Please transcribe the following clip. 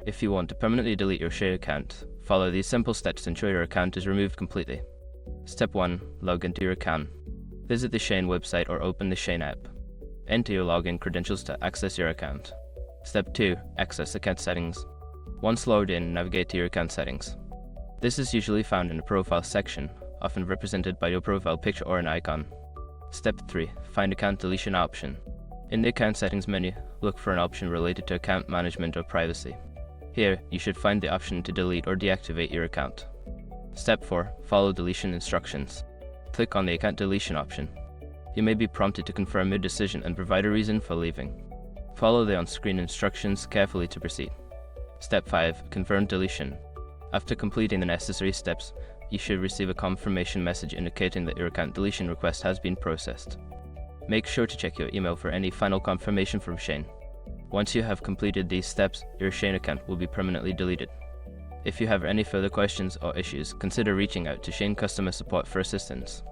If you want to permanently delete your SHEIN account, follow these simple steps to ensure your account is removed completely. Step 1. Log into your account. Visit the SHEIN website or open the SHEIN app. Enter your login credentials to access your account. Step 2. Access account settings. Once logged in, navigate to your account settings. This is usually found in the profile section, often represented by your profile picture or an icon. Step 3. Find account deletion option. In the account settings menu, look for an option related to account management or privacy. Here, you should find the option to delete or deactivate your account. Step 4. Follow deletion instructions. Click on the account deletion option. You may be prompted to confirm your decision and provide a reason for leaving. Follow the on-screen instructions carefully to proceed. Step 5. Confirm deletion. After completing the necessary steps, you should receive a confirmation message indicating that your account deletion request has been processed. Make sure to check your email for any final confirmation from SHEIN. Once you have completed these steps, your SHEIN account will be permanently deleted. If you have any further questions or issues, consider reaching out to SHEIN customer support for assistance.